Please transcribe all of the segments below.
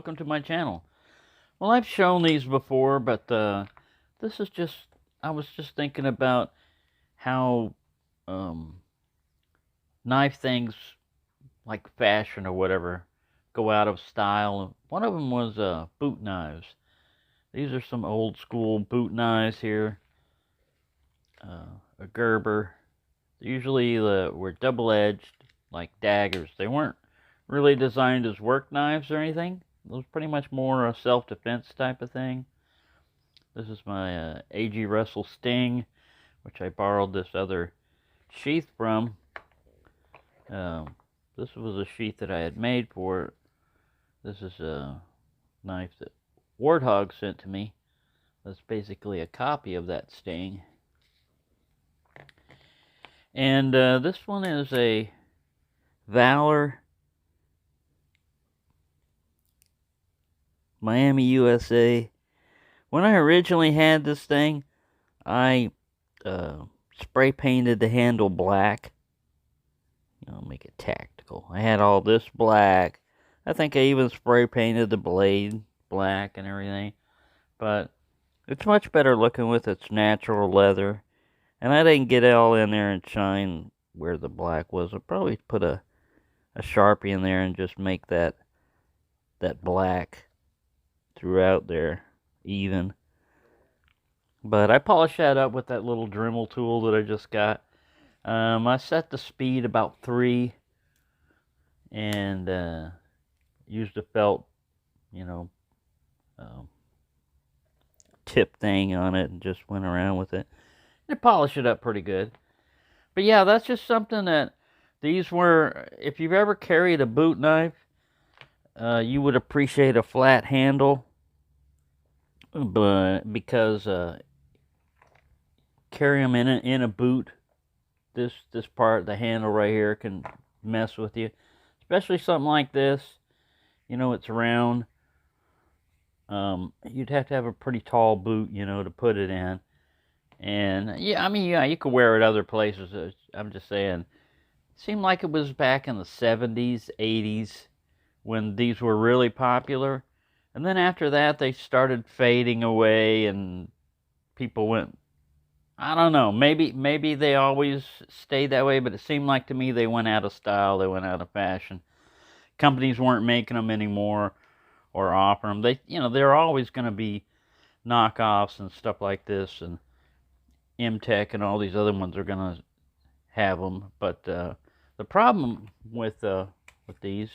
welcome to my channel. Well, I've shown these before, but this is just, I was just thinking about how um, knife things like fashion or whatever go out of style. One of them was boot knives. These are some old school boot knives here. A Gerber. Usually were double-edged, like daggers. They weren't really designed as work knives or anything. It was pretty much more a self-defense type of thing. This is my A.G. Russell Sting, which I borrowed this other sheath from. This was a sheath that I had made for it. This is a knife that Warthog sent to me. That's basically a copy of that Sting. And this one is a Valor Miami, USA. When I originally had this thing, I spray painted the handle black. Make it tactical. I had all this black. I think I even spray painted the blade black and everything. But it's much better looking with its natural leather. And I didn't get all in there and shine where the black was. I'll probably put a Sharpie in there and just make that black throughout there even. But I polished that up with that little Dremel tool that I just got. I set the speed about 3 and used a felt, tip thing on it and just went around with it. And polished it up pretty good. But yeah, that's just something that these were, if you've ever carried a boot knife, you would appreciate a flat handle. But because carry them in a boot, this part, the handle right here, can mess with you, especially something like this. It's round. You'd have to have a pretty tall boot, to put it in. And yeah, you could wear it other places. I'm just saying, it seemed like it was back in the 70s, 80s when these were really popular. And then after that, they started fading away, and people went, I don't know, maybe they always stayed that way, but it seemed like to me they went out of style, they went out of fashion. Companies weren't making them anymore or offering them. They're always going to be knockoffs and stuff like this, and M-Tech and all these other ones are going to have them. But the problem with these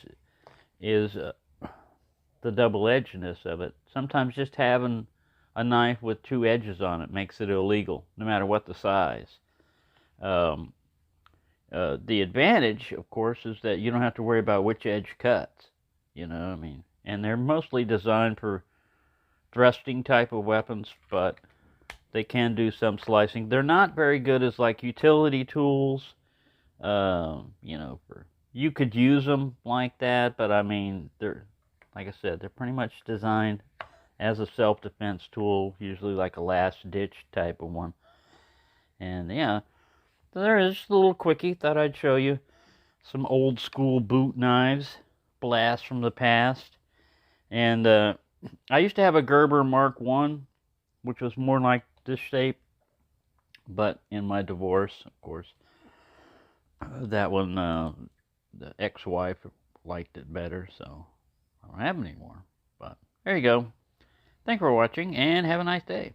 is the double-edgedness of it. Sometimes just having a knife with 2 edges on it makes it illegal, no matter what the size. The advantage, of course, is that you don't have to worry about which edge cuts. And they're mostly designed for thrusting type of weapons, but they can do some slicing. They're not very good as like utility tools. You could use them like that, but I mean, they're, like I said, they're pretty much designed as a self-defense tool, usually like a last-ditch type of one. And yeah, so there is a little quickie. Thought I'd show you some old-school boot knives, blast from the past. And I used to have a Gerber Mark I, which was more like this shape, but in my divorce, of course, that one, the ex-wife liked it better, so I don't have it anymore. But there you go. Thanks for watching, and have a nice day.